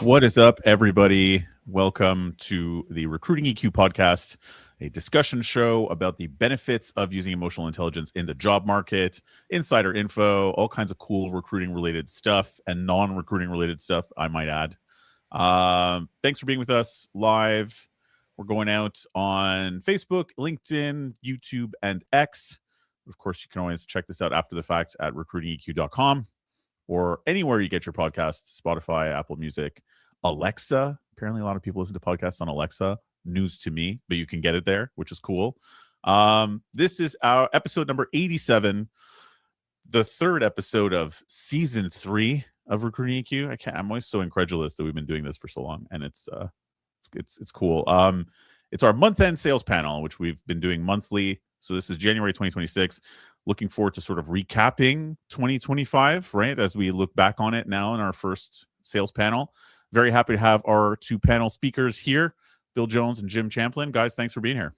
What is up, everybody? Welcome to the Recruiting EQ podcast, a discussion show about the benefits of using emotional intelligence in the job market, insider info, all kinds of cool recruiting related stuff and non recruiting related stuff, I might add. Thanks for being with us live. We're going out on Facebook, LinkedIn, YouTube, and X. Of course, you can always check this out after the fact at recruitingeq.com. Or anywhere you get your podcasts, Spotify, Apple Music, Alexa. Apparently, a lot of people listen to podcasts on Alexa. News to me, but you can get it there, which is cool. This is our episode number 87, the third episode of season 3 of Recruiting EQ. I'm always so incredulous that we've been doing this for so long, and it's cool. It's our month-end sales panel, which we've been doing monthly. So this is January 2026. Looking forward to sort of recapping 2025, right? As we look back on it now in our first sales panel. Very happy to have our two panel speakers here, Bill Jones and Jim Champlin. Guys, thanks for being here.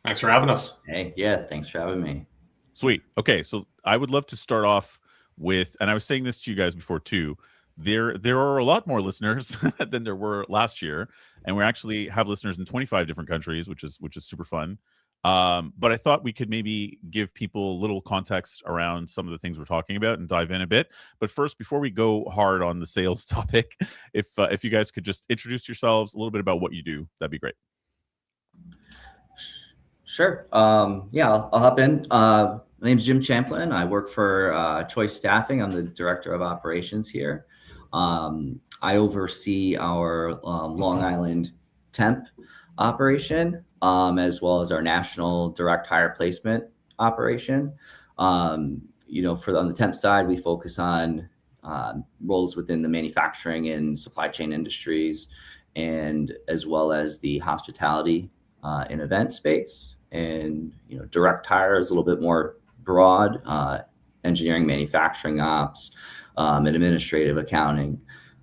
Thanks for having us. Hey, yeah, thanks for having me. Sweet. Okay, so I would love to start off with, and I was saying this to you guys before too, there are a lot more listeners than there were last year, and we actually have listeners in 25 different countries, which is super fun. But I thought we could maybe give people a little context around some of the things we're talking about and dive in a bit. But first, before we go hard on the sales topic, if you guys could just introduce yourselves, a little bit about what you do, that'd be great. Sure. Yeah, I'll hop in. My name's Jim Champlin. I work for Choice Staffing. I'm the director of operations here. I oversee our Long Island temp operation, as well as our national direct hire placement operation. On the temp side, we focus on roles within the manufacturing and supply chain industries, and as well as the hospitality and event space. And direct hire is a little bit more broad, engineering, manufacturing ops, and administrative accounting.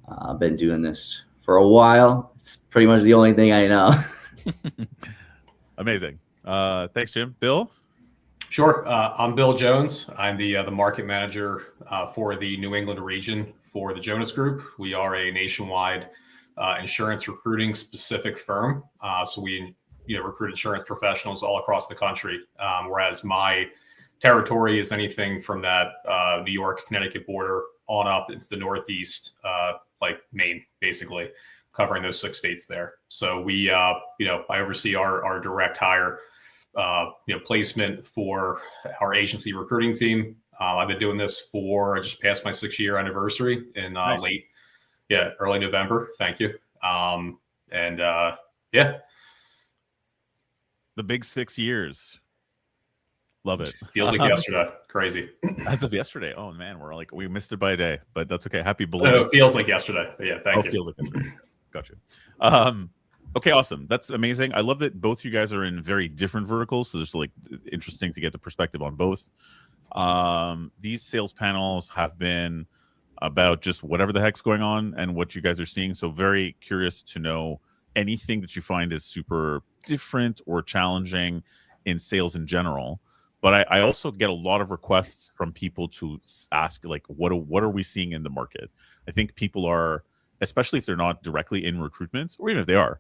I've been doing this for a while. It's pretty much the only thing I know. Amazing. Thanks, Jim. Bill? Sure. I'm Bill Jones. I'm the market manager for the New England region for the Jonas Group. We are a nationwide insurance recruiting specific firm. So we recruit insurance professionals all across the country, whereas my territory is anything from that New York, Connecticut border on up into the Northeast, like Maine, basically, covering those 6 states there. So we, I oversee our direct hire, placement for our agency recruiting team. I've been doing this I just passed my 6-year anniversary in Nice. early November. Thank you. The big 6 years. Love it. Feels like yesterday. Crazy. As of yesterday. Oh man, we missed it by a day, but that's okay. Happy No, belated. it feels like yesterday. But yeah, thank you. Feels like yesterday. Gotcha. Okay, awesome. That's amazing. I love that both you guys are in very different verticals, so it's interesting to get the perspective on both. These sales panels have been about just whatever the heck's going on and what you guys are seeing. So very curious to know anything that you find is super different or challenging in sales in general. But I also get a lot of requests from people to ask, what are we seeing in the market? I think people are, especially if they're not directly in recruitment, or even if they are,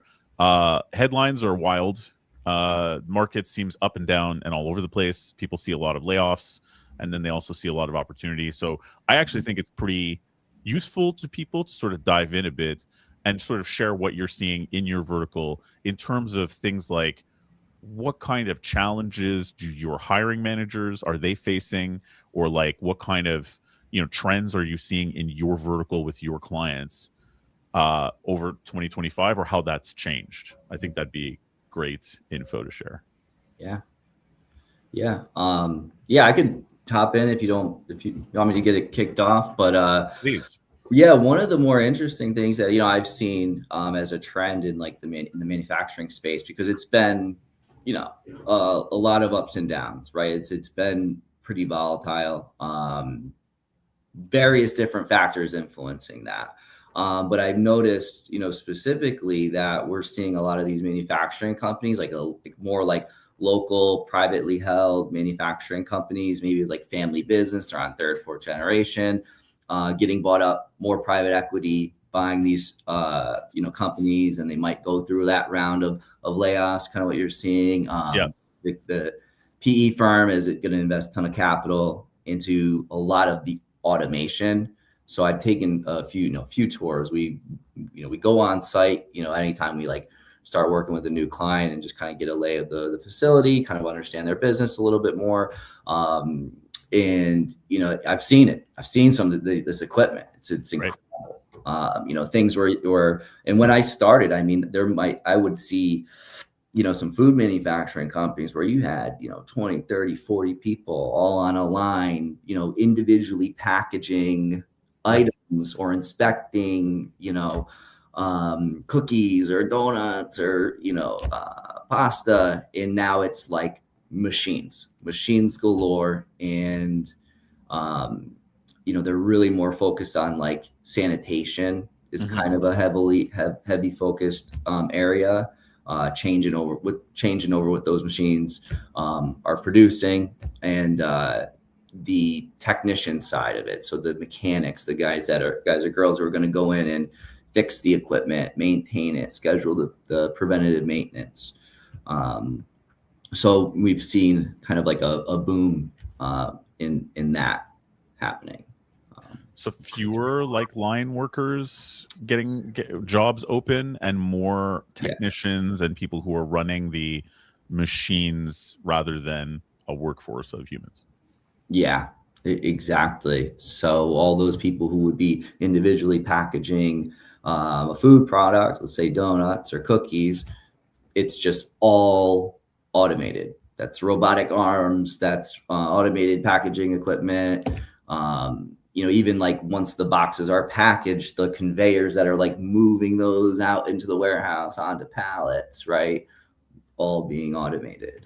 headlines are wild. Market seems up and down and all over the place. People see a lot of layoffs, and then they also see a lot of opportunity. So I actually think it's pretty useful to people to sort of dive in a bit and sort of share what you're seeing in your vertical in terms of things like, what kind of challenges do your hiring managers are they facing, or what kind of trends are you seeing in your vertical with your clients over 2025, or how that's changed? I think that'd be great info to share. Yeah. I could hop in if you want me to get it kicked off, but Please. Yeah, one of the more interesting things that I've seen as a trend in in the manufacturing space, because it's been a lot of ups and downs, right? It's been pretty volatile. Various different factors influencing that. But I've noticed, specifically that we're seeing a lot of these manufacturing companies, more local, privately held manufacturing companies. Maybe it's like family business, they're on third, fourth generation. getting bought up, more private equity buying these companies, and they might go through that round of layoffs, kind of what you're seeing. The PE firm is going to invest a ton of capital into a lot of the automation. So I've taken a few tours. We go on site, anytime we start working with a new client, and just kind of get a lay of the facility, kind of understand their business a little bit more. And I've seen it. I've seen some of this equipment. It's incredible. Right. Things were, and when I started, I mean, I would see, some food manufacturing companies where you had, 20, 30, 40 people all on a line, individually packaging items or inspecting, cookies or donuts or, pasta. And now it's like machines galore. And, they're really more focused on like sanitation is kind of a heavy focused area. Changing over what those machines are producing, and the technician side of it. So the mechanics, the guys or girls who are going to go in and fix the equipment, maintain it, schedule the preventative maintenance. So we've seen kind of like a boom in that happening. So fewer like line workers getting jobs open, and more technicians and people who are running the machines rather than a workforce of humans. Yeah, exactly. So all those people who would be individually packaging a food product, let's say donuts or cookies, it's just all automated. That's robotic arms, that's automated packaging equipment. Even like once the boxes are packaged, the conveyors that are like moving those out into the warehouse onto pallets, right? All being automated.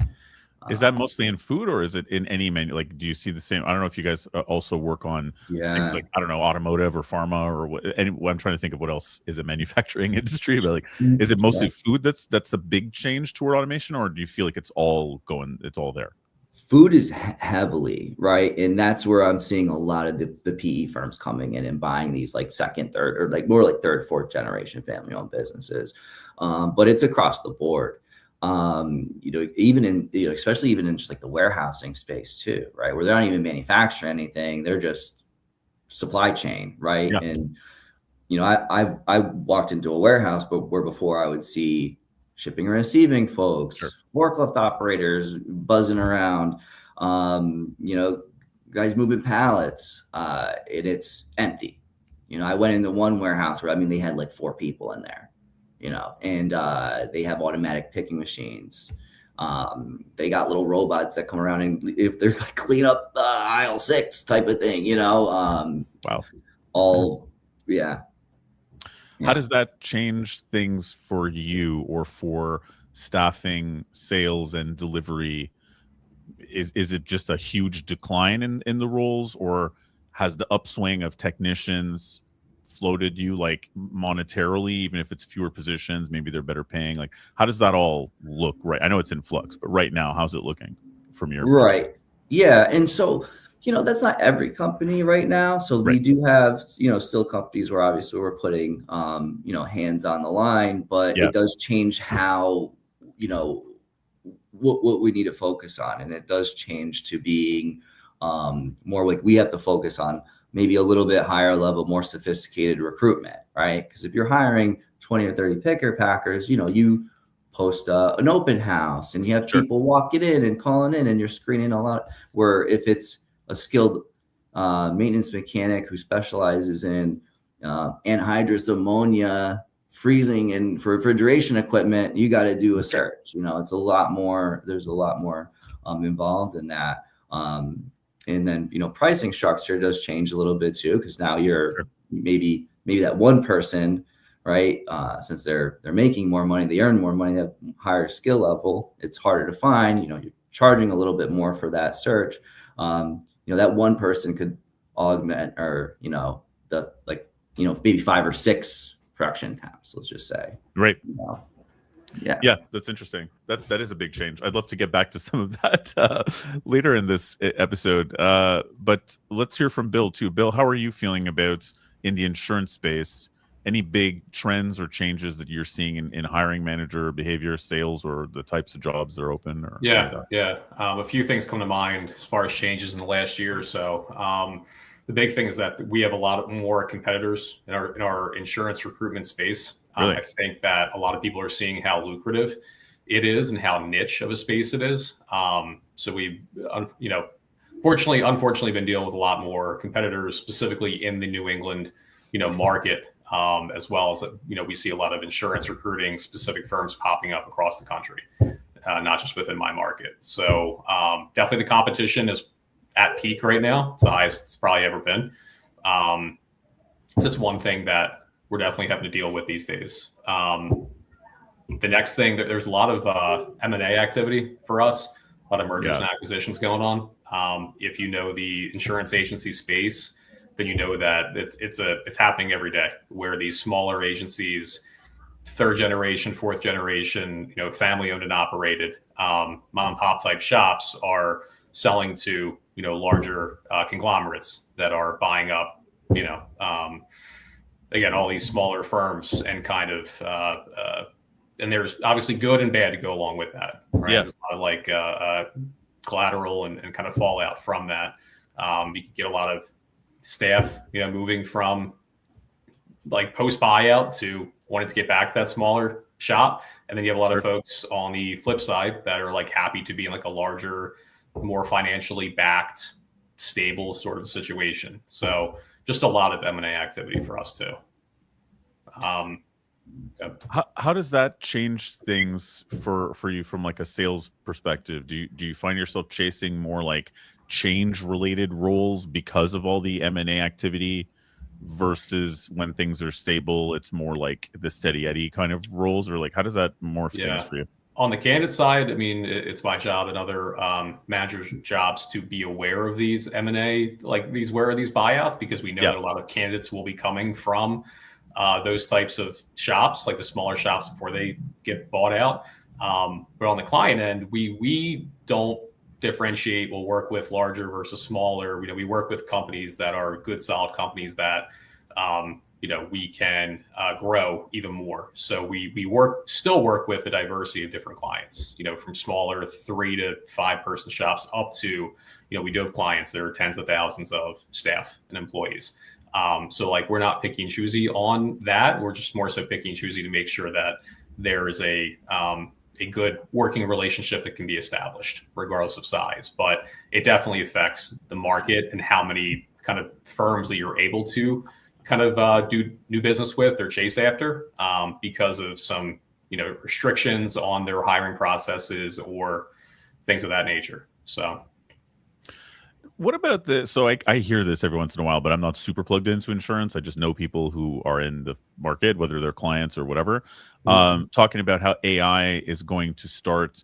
Is that mostly in food, or is it in any menu? Like, do you see the same? I don't know if you guys also work on things like, I don't know, automotive or pharma or what. I'm trying to think of what else is a manufacturing industry, but like, is it mostly food that's a big change toward automation, or do you feel like it's all there? Food is heavily, right? And that's where I'm seeing a lot of the PE firms coming in and buying these like second, third, or like more like third, fourth generation family owned businesses. But it's across the board. Even in, especially even in just like the warehousing space too, right? Where they're not even manufacturing anything. They're just supply chain, right? Yeah. And, I walked into a warehouse, but where before I would see shipping and receiving folks, forklift operators buzzing around, guys moving pallets, and it's empty. I went into one warehouse where, they had like 4 people in there, and they have automatic picking machines. They got little robots that come around and if they're like clean up aisle 6 type of thing, wow. Yeah. How does that change things for you or for staffing, sales, and delivery? Is it just a huge decline in the roles, or has the upswing of technicians floated you like monetarily, even if it's fewer positions, maybe they're better paying? Like, how does that all look? Right. I know it's in flux, but right now, how's it looking from your perspective? Yeah. And so, that's not every company right now. So we do have, still companies where obviously we're putting, hands on the line, but it does change how, what we need to focus on. And it does change to being more like we have to focus on maybe a little bit higher level, more sophisticated recruitment, right? Because if you're hiring 20 or 30 picker packers, you post an open house and you have people walking in and calling in and you're screening a lot. Where if it's a skilled maintenance mechanic who specializes in anhydrous ammonia freezing and for refrigeration equipment, you got to do a search. It's a lot more. There's a lot more involved in that. And then pricing structure does change a little bit too, because now you're maybe that one person, right? Since they're making more money, they earn more money, they have higher skill level. It's harder to find. You're charging a little bit more for that search. That one person could augment or, maybe 5 or 6 production temps, let's just say. Right. Yeah, that's interesting. That is a big change. I'd love to get back to some of that later in this episode. But let's hear from Bill too. Bill, how are you feeling about in the insurance space? Any big trends or changes that you're seeing in hiring manager behavior, sales, or the types of jobs that are open? Or A few things come to mind as far as changes in the last year or so. The big thing is that we have a lot more competitors in our insurance recruitment space. Really? I think that a lot of people are seeing how lucrative it is and how niche of a space it is. So we, unfortunately, been dealing with a lot more competitors, specifically in the New England, market, as well as we see a lot of insurance recruiting specific firms popping up across the country, not just within my market. So definitely the competition is at peak right now. It's the highest it's probably ever been. So it's one thing that we're definitely having to deal with these days. The next thing, there's a lot of M&A activity for us, a lot of mergers and acquisitions going on. If you know the insurance agency space, then you know that it's happening every day, where these smaller agencies, third generation, fourth generation, family owned and operated, mom and pop type shops are selling to larger conglomerates that are buying up again all these smaller firms, and kind of and there's obviously good and bad to go along with that, right? There's a lot of collateral and kind of fallout from that. You could get a lot of staff moving from like post buyout to wanting to get back to that smaller shop, and then you have a lot of folks on the flip side that are like happy to be in like a larger, more financially backed, stable sort of situation. So just a lot of M&A activity for us too. How does that change things for you from like a sales perspective? Do you find yourself chasing more like change related roles because of all the M&A activity, versus when things are stable, it's more like the steady Eddie kind of roles? Or like, how does that morph things for you? On the candidate side, I mean, it's my job and other managers' jobs to be aware of these M&A, like these buyouts, because we know that a lot of candidates will be coming from those types of shops, like the smaller shops before they get bought out. But on the client end, we don't differentiate. We'll work with larger versus smaller. We work with companies that are good, solid companies that we can grow even more. So we still work with a diversity of different clients, from smaller 3 to 5 person shops up to, we do have clients that are tens of thousands of staff and employees. So like, we're not picky and choosy on that. We're just more so picky and choosy to make sure that there is a good working relationship that can be established regardless of size. But it definitely affects the market and how many kind of firms that you're able to kind of do new business with or chase after, because of some restrictions on their hiring processes or things of that nature. So what about so I hear this every once in a while, but I'm not super plugged into insurance. I just know people who are in the market, whether they're clients or whatever, talking about how AI is going to start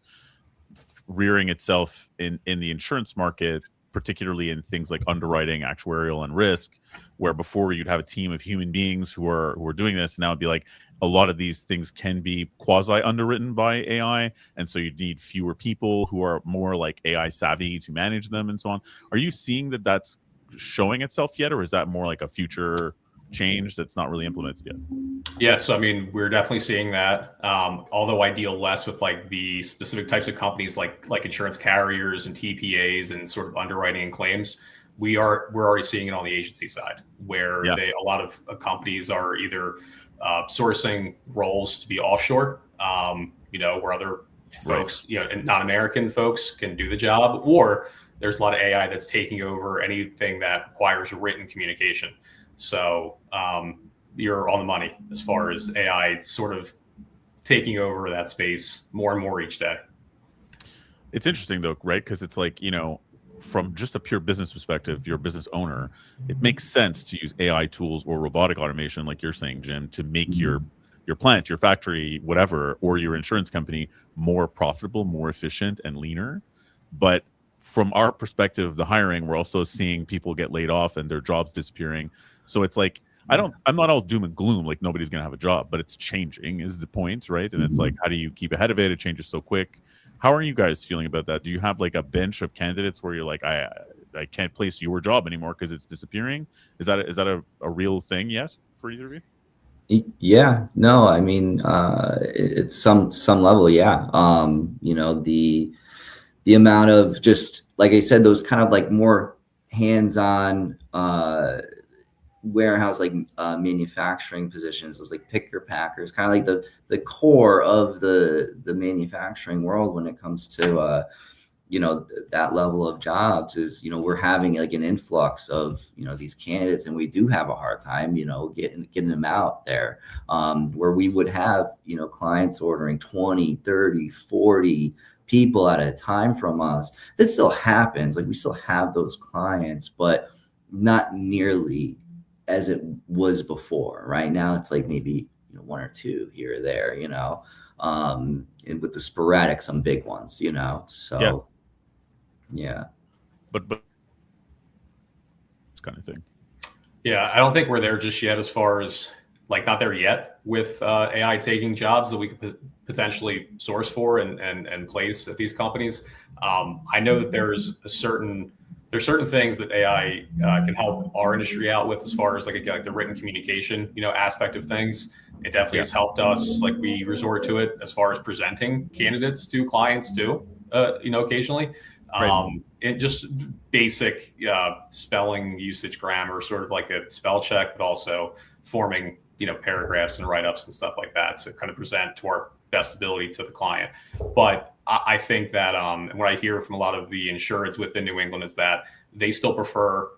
rearing itself in the insurance market, particularly in things like underwriting, actuarial, and risk, where before you'd have a team of human beings who are doing this. Now it'd be like a lot of these things can be quasi underwritten by AI, and so you'd need fewer people who are more like AI savvy to manage them and so on. Are you seeing that that's showing itself yet, or is that more like a future change that's not really implemented yet? Yes, I mean, we're definitely seeing that. Although I deal less with like the specific types of companies like insurance carriers and TPAs and sort of underwriting and claims, we're already seeing it on the agency side, where a lot of companies are either sourcing roles to be offshore, where other folks, and non-American folks can do the job, or there's a lot of AI that's taking over anything that requires written communication. So you're on the money as far as AI sort of taking over that space more and more each day. It's interesting though, right? Because it's like, from just a pure business perspective, you're a business owner, it makes sense to use AI tools or robotic automation, like you're saying, Jim, to make your plant, your factory, whatever, or your insurance company more profitable, more efficient, and leaner. But from our perspective, the hiring, we're also seeing people get laid off and their jobs disappearing. So it's like, I'm not all doom and gloom, like nobody's gonna have a job, but it's changing is the point, right? And it's like, how do you keep ahead of it? It changes so quick. How are you guys feeling about that? Do you have like a bench of candidates where you're like, I can't place your job anymore because it's disappearing? Is that a real thing yet for either of you? Yeah, no, I mean, it's some level, yeah. You know, the amount of, just like I said, those kind of like more hands-on warehouse, like manufacturing positions, those like picker packers, kind of like the core of the manufacturing world when it comes to you know, that level of jobs is, you know, we're having like an influx of, you know, these candidates, and we do have a hard time, you know, getting them out there, where we would have, you know, clients ordering 20, 30, 40 people at a time from us. That still happens. Like, we still have those clients, but not nearly as it was before. Right now, it's like maybe, you know, one or two here or there, you know, and with the sporadic, some big ones, you know, so yeah. But it's kind of thing. Yeah, I don't think we're there just yet, as far as like not there yet with AI taking jobs that we could potentially source for and place at these companies. I know that there's certain things that AI can help our industry out with, as far as like the written communication, you know, aspect of things. It definitely has helped us. Like, we resort to it as far as presenting candidates to clients too, you know, occasionally. And just basic spelling, usage, grammar, sort of like a spell check, but also forming, you know, paragraphs and write-ups and stuff like that to kind of present to our best ability to the client. But I think that what I hear from a lot of the insureds within New England is that they still prefer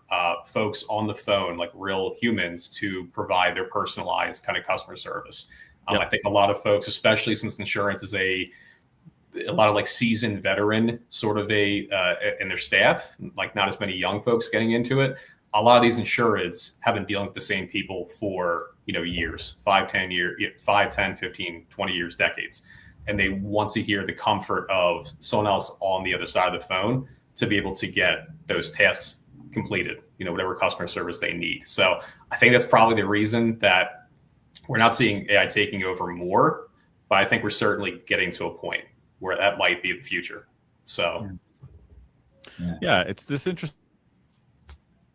folks on the phone, like real humans, to provide their personalized kind of customer service. I think a lot of folks, especially since insurance is a lot of like seasoned veteran sort of in their staff, like not as many young folks getting into it. A lot of these insureds have been dealing with the same people for, you know, years, 5, 10 years, 5, 10, 15, 20 years, decades. And they want to hear the comfort of someone else on the other side of the phone to be able to get those tasks completed, you know, whatever customer service they need. So I think that's probably the reason that we're not seeing AI taking over more, but I think we're certainly getting to a point where that might be the future. So, yeah, it's this interesting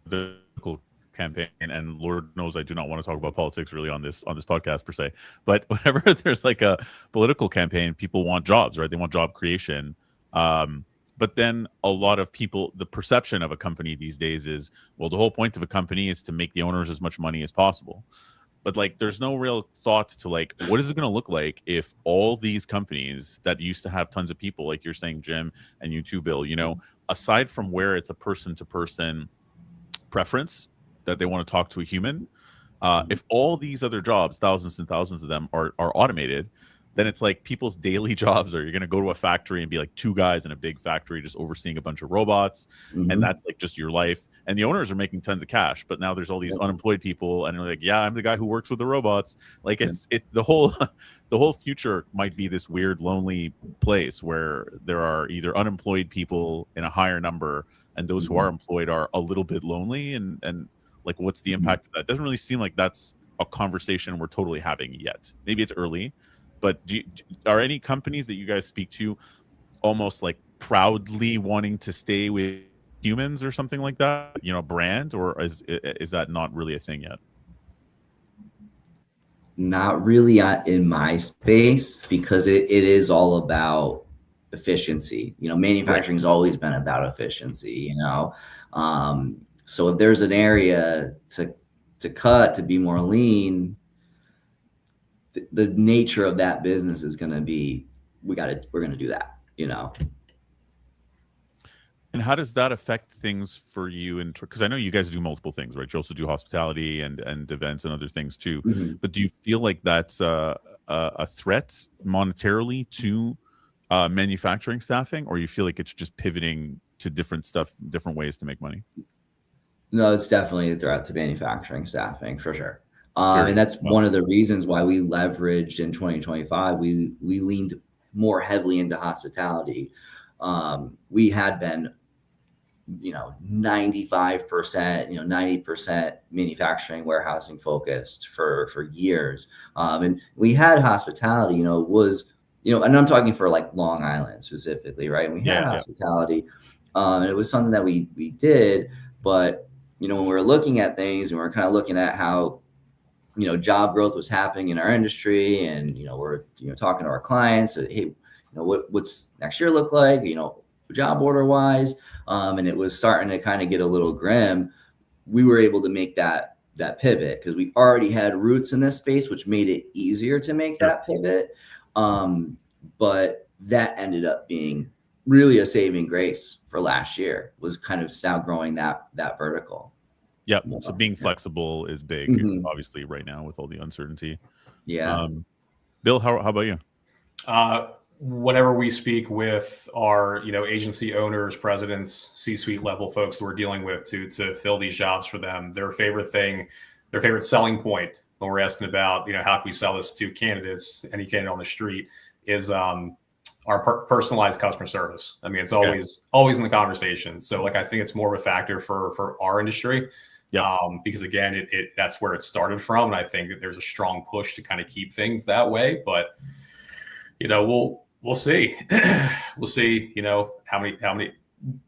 political campaign, and Lord knows I do not want to talk about politics really on this podcast per se. But whenever there's like a political campaign, people want jobs, right? They want job creation. But then a lot of people, the perception of a company these days is, well, the whole point of a company is to make the owners as much money as possible. But like, there's no real thought to like, what is it going to look like if all these companies that used to have tons of people, like you're saying, Jim, and you too, Bill, you know, aside from where it's a person-to-person preference that they want to talk to a human, if all these other jobs, thousands and thousands of them, are automated, then it's like people's daily jobs are, you're going to go to a factory and be like two guys in a big factory just overseeing a bunch of robots, and that's like just your life. And the owners are making tons of cash, but now there's all these unemployed people, and they're like, yeah, I'm the guy who works with the robots. Like, the whole future might be this weird, lonely place where there are either unemployed people in a higher number, and those who are employed are a little bit lonely, and like, what's the impact of that? It doesn't really seem like that's a conversation we're totally having yet. Maybe it's early, but are any companies that you guys speak to almost like proudly wanting to stay with humans or something like that, you know, brand, or is that not really a thing yet? Not really in my space, because it is all about efficiency. You know, manufacturing's always been about efficiency, you know. So if there's an area to cut, to be more lean, the nature of that business is going to be, we're going to do that, you know. And how does that affect things for you? Because I know you guys do multiple things, right? You also do hospitality and events and other things too. But do you feel like that's a threat monetarily to manufacturing staffing, or you feel like it's just pivoting to different ways to make money? No, it's definitely a threat to manufacturing staffing, for sure. And that's one of the reasons why we leveraged in 2025. We leaned more heavily into hospitality. We had been 95%, 90% manufacturing, warehousing focused for years. And we had hospitality, was, and I'm talking for like Long Island specifically, right? And we had hospitality. And it was something that we did, but, when we were looking at things and we are kind of looking at how, job growth was happening in our industry, and, we're, talking to our clients, hey, what's next year look like, job order wise. And it was starting to kind of get a little grim. We were able to make that pivot because we already had roots in this space, which made it easier to make that pivot. But that ended up being really a saving grace for last year, was kind of now growing that vertical. Yeah. So being flexible is big, obviously, right now with all the uncertainty. Yeah. Bill, how about you? Whenever we speak with our, agency owners, presidents, C-suite level folks that we're dealing with to fill these jobs for them, their favorite selling point when we're asking about, how can we sell this to candidates, any candidate on the street, is our personalized customer service. I mean, it's always in the conversation. So I think it's more of a factor for our industry. Because again, that's where it started from. And I think that there's a strong push to kind of keep things that way, but we'll see. We'll see,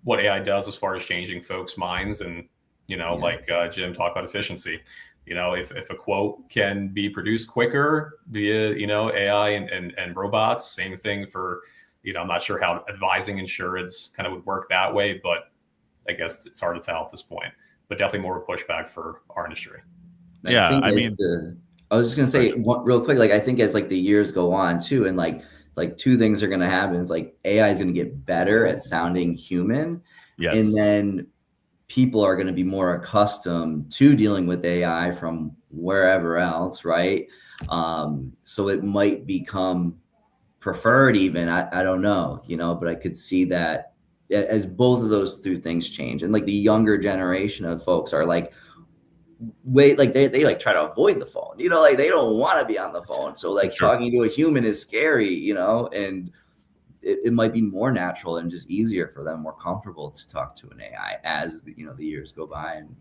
what AI does as far as changing folks' minds. And, like Jim talked about efficiency, if a quote can be produced quicker via, AI and robots, same thing for, I'm not sure how advising insurance kind of would work that way, but I guess it's hard to tell at this point, but definitely more of a pushback for our industry. I was just going to say real quick, I think as the years go on too, and like two things are going to happen. It's AI is going to get better at sounding human. Yes. And then people are going to be more accustomed to dealing with AI from wherever else. Right. So it might become preferred even, I don't know, but I could see that as both of those two things change. And the younger generation of folks are they try to avoid the phone, they don't want to be on the phone. So talking to a human is scary, and it might be more natural and just easier for them, more comfortable to talk to an AI as the years go by. And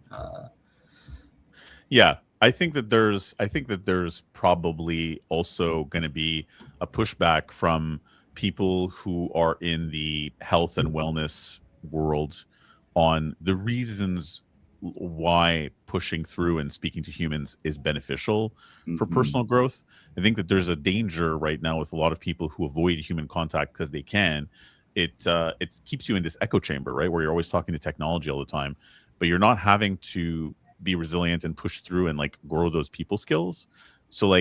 I think that there's probably also going to be a pushback from people who are in the health and wellness world on the reasons why pushing through and speaking to humans is beneficial for personal growth. I think that there's a danger right now with a lot of people who avoid human contact because they can. It keeps you in this echo chamber, right, where you're always talking to technology all the time, but you're not having to be resilient and push through and grow those people skills. So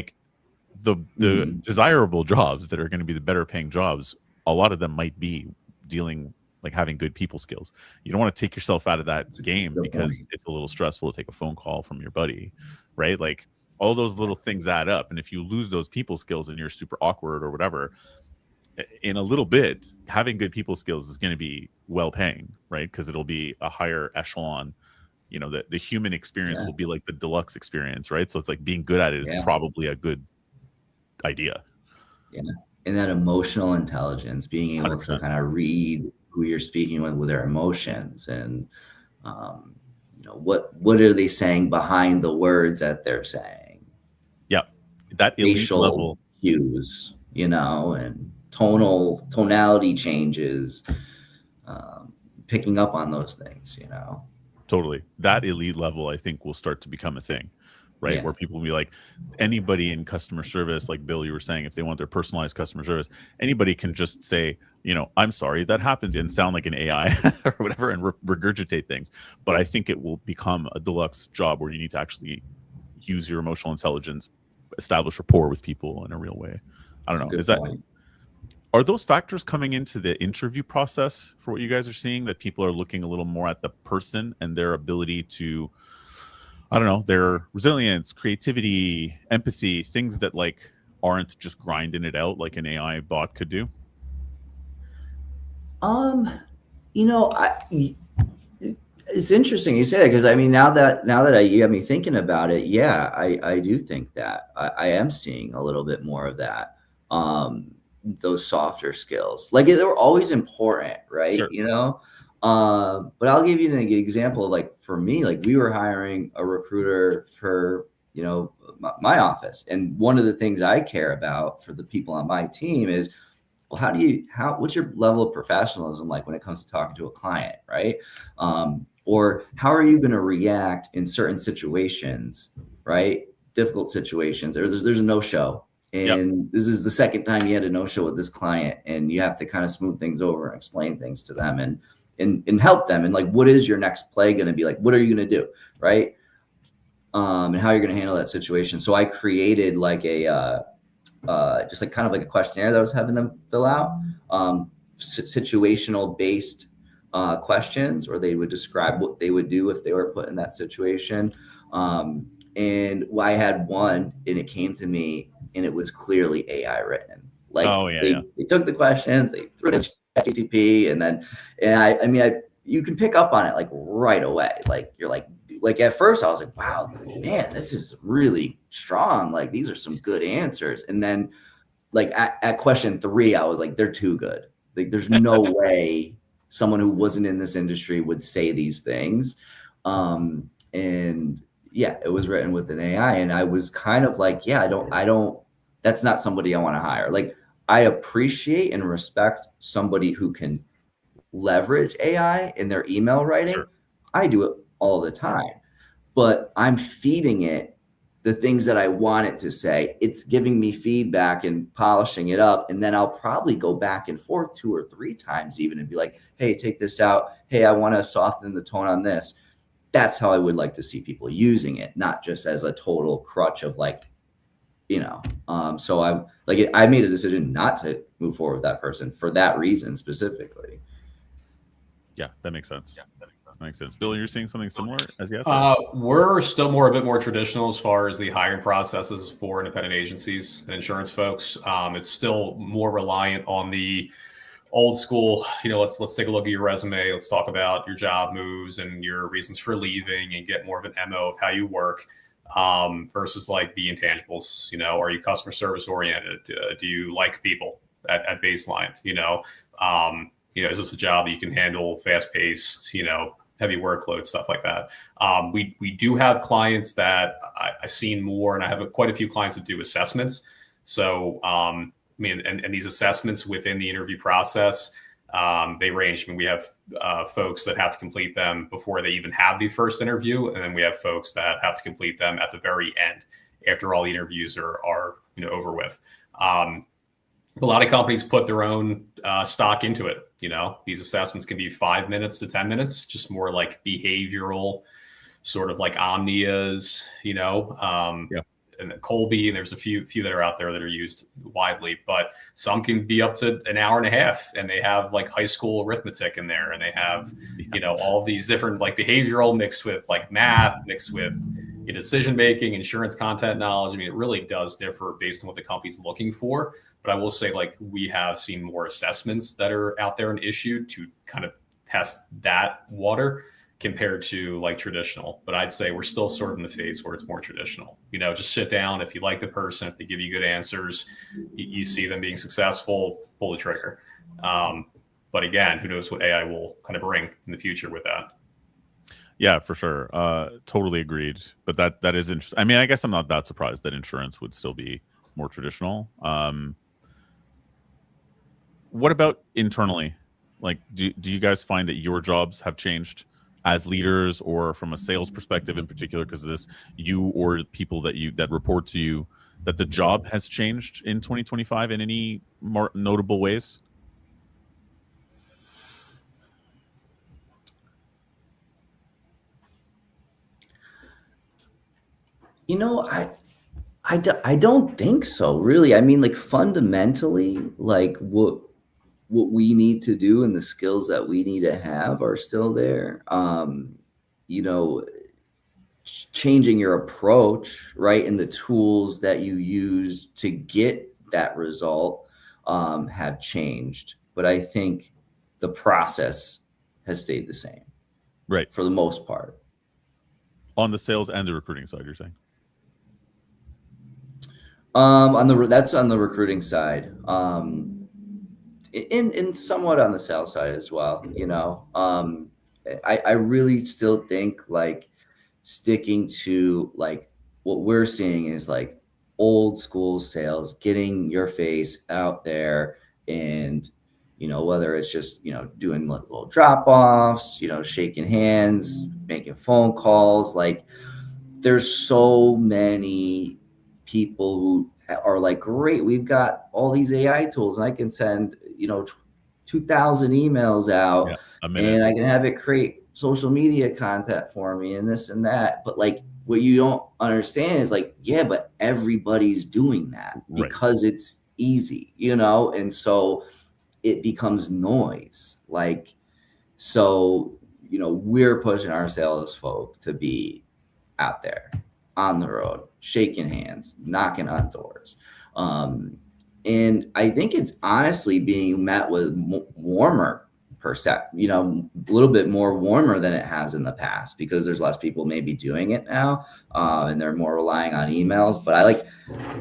the desirable jobs that are going to be the better paying jobs, a lot of them might be dealing having good people skills. You don't want to take yourself out of that game because it's a little stressful to take a phone call from your buddy, right? All those little things add up. And if you lose those people skills and you're super awkward or whatever, in a little bit, having good people skills is going to be well paying, right? Because it'll be a higher echelon. The human experience will be the deluxe experience, right? So it's being good at it is probably a good idea. Yeah. And that emotional intelligence, being able 100%. To kind of read who you're speaking with their emotions, and what are they saying behind the words that they're saying. That elite facial level cues, and tonality changes, picking up on those things. Totally. That elite level, I think, will start to become a thing, right? Where people will be anybody in customer service, like Bill, you were saying, if they want their personalized customer service, anybody can just say, I'm sorry, that happened, and sound like an AI or whatever, and regurgitate things. But I think it will become a deluxe job where you need to actually use your emotional intelligence, establish rapport with people in a real way. I don't know. Are those factors coming into the interview process for what you guys are seeing, that people are looking a little more at the person and their ability to, I don't know, their resilience, creativity, empathy, things that aren't just grinding it out like an AI bot could do? It's interesting you say that, because now that you have me thinking about it, I do think that I am seeing a little bit more of that. Those softer skills, they were always important, right? Sure. But I'll give you an example. Like for me, like we were hiring a recruiter for, my office. And one of the things I care about for the people on my team is, well, what's your level of professionalism like when it comes to talking to a client, right? Or how are you going to react in certain situations, right? Difficult situations. There's a no-show. And This is the second time you had a no-show with this client, and you have to kind of smooth things over and explain things to them and help them. And like, what is your next play going to be? Like, what are you going to do? Right. And how you're going to handle that situation. So I created like a, just like kind of like a questionnaire that I was having them fill out, situational based questions, or they would describe what they would do if they were put in that situation. And I had one, and it came to me, and it was clearly AI written. Like they took the questions, they threw it in ChatGPT, and you can pick up on it like right away. Like you're like at first I was like, wow, man, this is really strong. Like these are some good answers. And then like at question 3, I was like, they're too good. Like there's no way someone who wasn't in this industry would say these things. And yeah, it was written with an AI, and I was kind of like, yeah, I don't, that's not somebody I want to hire. Like I appreciate and respect somebody who can leverage AI in their email writing. Sure. I do it all the time, but I'm feeding it the things that I want it to say. It's giving me feedback and polishing it up. And then I'll probably go back and forth 2 or 3 times even and be like, hey, take this out. Hey, I want to soften the tone on this. That's how I would like to see people using it, not just as a total crutch of like, so I made a decision not to move forward with that person for that reason specifically. Yeah, that makes sense. That makes sense. Bill, you're seeing something similar as yet? We're still a bit more traditional as far as the hiring processes for independent agencies and insurance folks. It's still more reliant on the old school, let's take a look at your resume. Let's talk about your job moves and your reasons for leaving and get more of an MO of how you work, versus like the intangibles. Are you customer service oriented? Do you like people at baseline? Is this a job that you can handle, fast paced, heavy workload, stuff like that? We do have clients that I've seen more, and I have quite a few clients that do assessments. So, and these assessments within the interview process, they range. We have folks that have to complete them before they even have the first interview. And then we have folks that have to complete them at the very end after all the interviews are over with. A lot of companies put their own stock into it. These assessments can be 5 minutes to 10 minutes, just more like behavioral, sort of like Omnias, and Colby, and there's a few that are out there that are used widely, but some can be up to an hour and a half, and they have like high school arithmetic in there, and they have, all these different like behavioral mixed with like math, mixed with decision making, insurance content knowledge. It really does differ based on what the company's looking for. But I will say, like, we have seen more assessments that are out there and issued to kind of test that water compared to like traditional. But I'd say we're still sort of in the phase where it's more traditional. Just sit down. If you like the person, if they give you good answers, you see them being successful, pull the trigger. But again, who knows what AI will kind of bring in the future with that. Yeah, for sure. Totally agreed. But that is interesting. I guess I'm not that surprised that insurance would still be more traditional. What about internally? Like, do you guys find that your jobs have changed as leaders, or from a sales perspective in particular, because of this, you or people that report to you, that the job has changed in 2025 in any more notable ways? I don't think so, really. Like fundamentally, like what we need to do and the skills that we need to have are still there. Changing your approach, right, and the tools that you use to get that result have changed. But I think the process has stayed the same, right, for the most part. On the sales and the recruiting side, you're saying? That's on the recruiting side. in somewhat on the sales side as well, you know. I really still think like sticking to like what we're seeing is like old school sales, getting your face out there, and you know, whether it's just, you know, doing like little drop offs, you know, shaking hands, making phone calls, like there's so many people who are like, great, we've got all these AI tools and I can send, you know, 2,000 emails out Yeah, a minute. and I can have it create social media content for me and this and that. But like, what you don't understand is like, yeah, but everybody's doing that Right. because it's easy, you know? And so it becomes noise. Like, so, you know, we're pushing our sales folk to be out there on the road, shaking hands, knocking on doors. And I think it's honestly being met with warmer you know, a little bit more warmer than it has in the past because there's less people maybe doing it now, and they're more relying on emails. But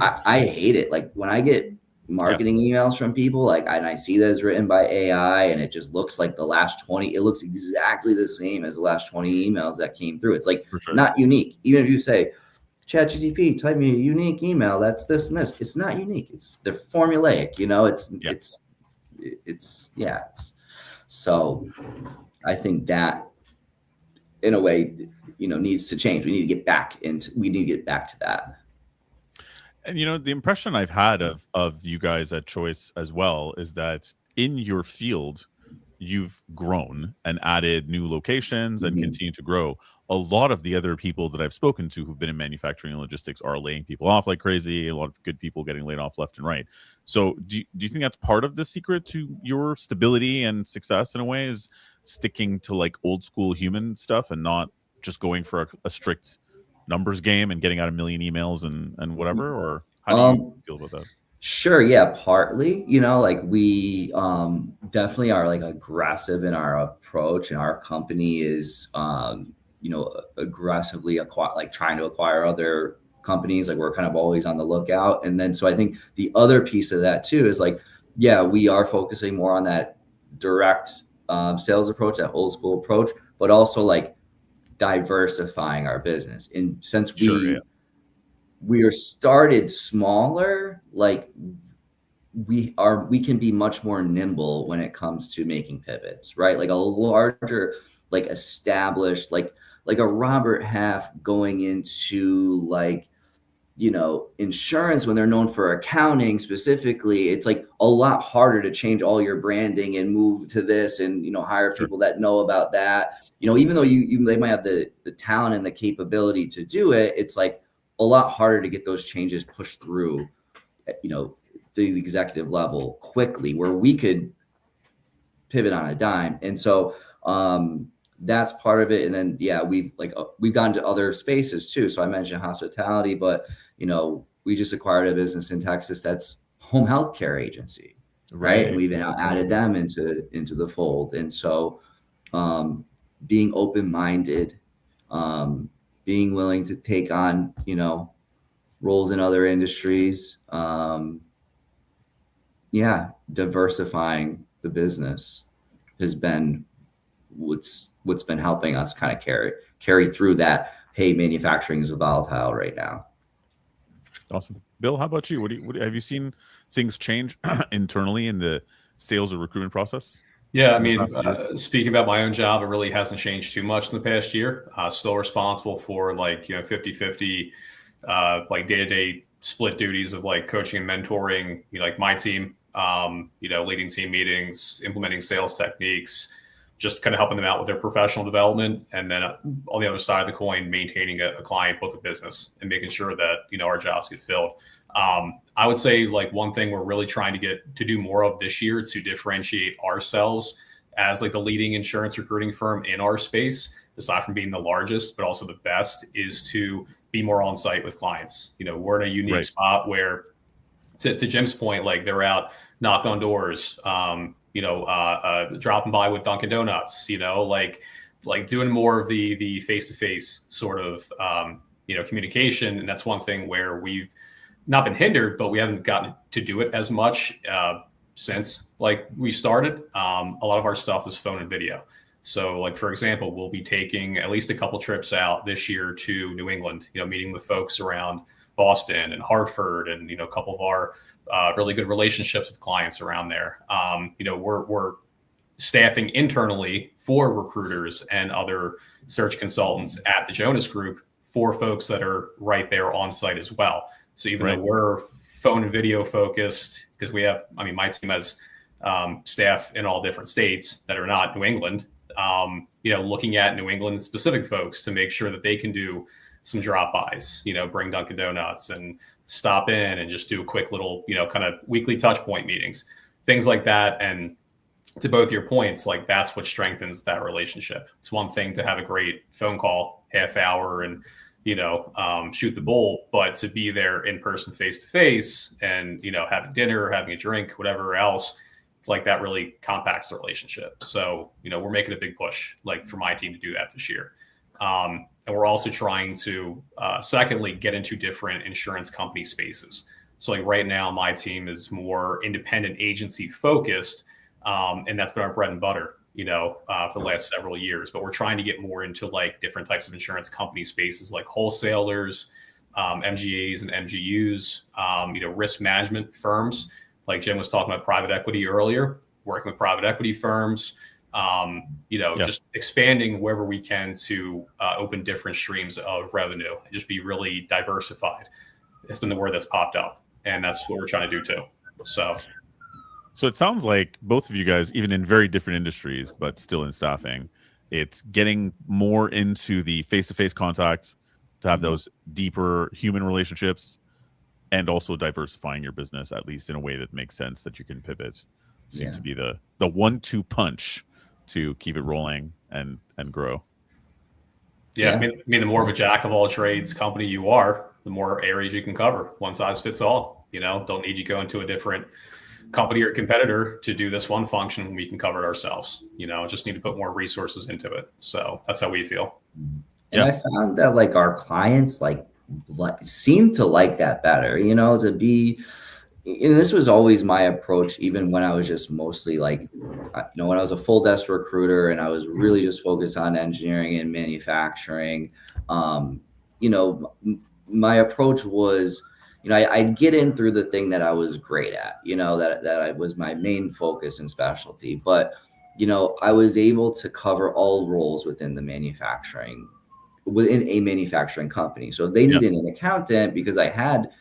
I hate it. Like when I get marketing emails from people, like, and I see that it's written by AI and it just looks like the last 20, it looks exactly the same as the last 20 emails that came through. It's like not unique. Even if you say, ChatGPT, type me a unique email, that's this and this. It's not unique. They're formulaic, you know, so I think that in a way, you know, needs to change. We need to get back to that. And you know, the impression I've had of you guys at Choice as well is that in your field, you've grown and added new locations and continue to grow. A lot of the other people that I've spoken to who've been in manufacturing and logistics are laying people off like crazy. A lot of good people getting laid off left and right. So do you think that's part of the secret to your stability and success in a way, is sticking to like old school human stuff and not just going for a strict numbers game and getting out 1 million emails and whatever? Or how do you feel about that? Sure. Yeah. Partly, you know, like we definitely are like aggressive in our approach, and our company is, you know, aggressively trying to acquire other companies. Like we're kind of always on the lookout. And then, so I think the other piece of that too is like, yeah, we are focusing more on that direct sales approach, that old school approach, but also like diversifying our business. And since we are started smaller, like we can be much more nimble when it comes to making pivots, right? Like a larger, like established, like a Robert Half going into like, you know, insurance when they're known for accounting specifically. It's like a lot harder to change all your branding and move to this and, you know, hire people that know about that. You know, even though they might have the talent and the capability to do it, it's like a lot harder to get those changes pushed through, you know, the executive level quickly, where we could pivot on a dime. And so that's part of it. And then, yeah, we've gone to other spaces too. So I mentioned hospitality, but, you know, we just acquired a business in Texas that's home healthcare agency, right? And we've now added them into the fold. And so being open-minded, being willing to take on, you know, roles in other industries, diversifying the business has been what's been helping us kind of carry through that. Hey, manufacturing is volatile right now. Awesome. Bill, how about you? What have you seen things change internally in the sales or recruitment process? Yeah, I mean, speaking about my own job, it really hasn't changed too much in the past year. Still responsible for like, you know, 50-50, like day-to-day split duties of like coaching and mentoring, you know, like my team, you know, leading team meetings, implementing sales techniques, just kind of helping them out with their professional development. And then on the other side of the coin, maintaining a client book of business and making sure that, you know, our jobs get filled. I would say like one thing we're really trying to get to do more of this year to differentiate ourselves as like the leading insurance recruiting firm in our space, aside from being the largest, but also the best, is to be more on site with clients. You know, we're in a unique spot where, to Jim's point, like they're out knocking on doors, you know, dropping by with Dunkin' Donuts, you know, like doing more of the face-to-face sort of, you know, communication. And that's one thing where we've not been hindered, but we haven't gotten to do it as much since like we started. A lot of our stuff is phone and video. So like, for example, we'll be taking at least a couple trips out this year to New England, meeting with folks around Boston and Hartford, and, a couple of our really good relationships with clients around there. We're staffing internally for recruiters and other search consultants at the Jonas Group for folks that are right there on site as well. So even though we're phone and video focused, because my team has staff in all different states that are not New England, looking at New England specific folks to make sure that they can do some drop-bys, bring Dunkin' Donuts and stop in and just do a quick little, kind of weekly touch point meetings, things like that. And to both your points, like that's what strengthens that relationship. It's one thing to have a great phone call, half hour, and, shoot the bull, but to be there in person, face to face, and, having dinner, having a drink, whatever else, like that really compacts the relationship. So, we're making a big push, like for my team, to do that this year. And we're also trying to, secondly, get into different insurance company spaces. So like right now, my team is more independent agency focused. And that's been our bread and butter, for the last several years. But we're trying to get more into like different types of insurance company spaces, like wholesalers, MGAs and MGUs, risk management firms. Like Jim was talking about private equity earlier, working with private equity firms, just expanding wherever we can to open different streams of revenue and just be really diversified. It's been the word that's popped up, and that's what we're trying to do too. So it sounds like both of you guys, even in very different industries, but still in staffing, it's getting more into the face-to-face contacts to have those deeper human relationships, and also diversifying your business, at least in a way that makes sense, that you can pivot. Seem to be the 1-2 punch to keep it rolling and grow. Yeah. I mean, the more of a jack of all trades company you are, the more areas you can cover. One size fits all. Don't need you go into a different company or competitor to do this one function. We can cover it ourselves. Just need to put more resources into it. So that's how we feel. And I found that like our clients like seem to like that better, to be, and this was always my approach, even when I was just mostly like, when I was a full desk recruiter and I was really just focused on engineering and manufacturing, my approach was, I'd get in through the thing that I was great at, that I was my main focus and specialty. But, I was able to cover all roles within a manufacturing company. So if they needed an accountant, because I had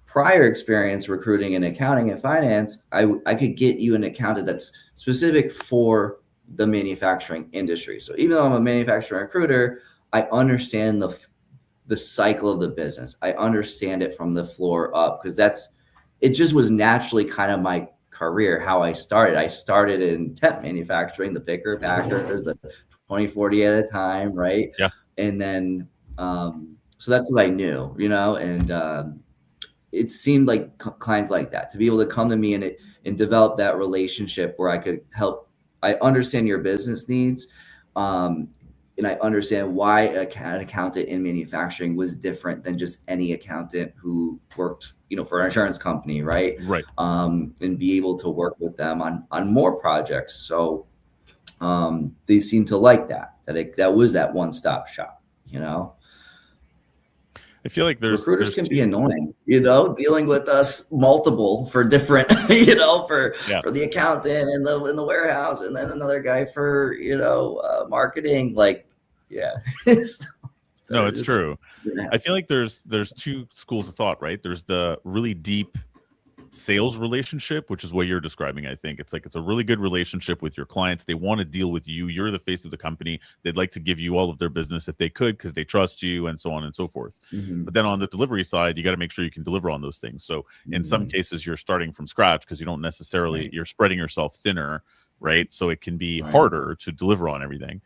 prior experience recruiting in accounting and finance, I could get you an accountant that's specific for the manufacturing industry. So even though I'm a manufacturing recruiter, I understand the cycle of the business. I understand it from the floor up, because it just was naturally kind of my career, how I started. I started in temp manufacturing, the picker, packers, the 20-40 at a time, right? Yeah. And then, so that's what I knew, and it seemed like clients like that, to be able to come to me and develop that relationship where I could help. I understand your business needs, and I understand why an accountant in manufacturing was different than just any accountant who worked, for an insurance company, right? Right. And be able to work with them on more projects. So they seem to like that was that one-stop shop, I feel like recruiters can be annoying, dealing with us multiple for different, for the accountant and in the warehouse, and then another guy for, marketing. Like, no, it's true. I feel like there's two schools of thought, right? There's the really deep sales relationship, which is what you're describing. I think it's a really good relationship with your clients. They want to deal with you. You're the face of the company. They'd like to give you all of their business if they could, because they trust you, and so on and so forth. But then on the delivery side, you got to make sure you can deliver on those things. So in some cases, you're starting from scratch, because you don't necessarily, you're spreading yourself thinner, right? So it can be harder to deliver on everything.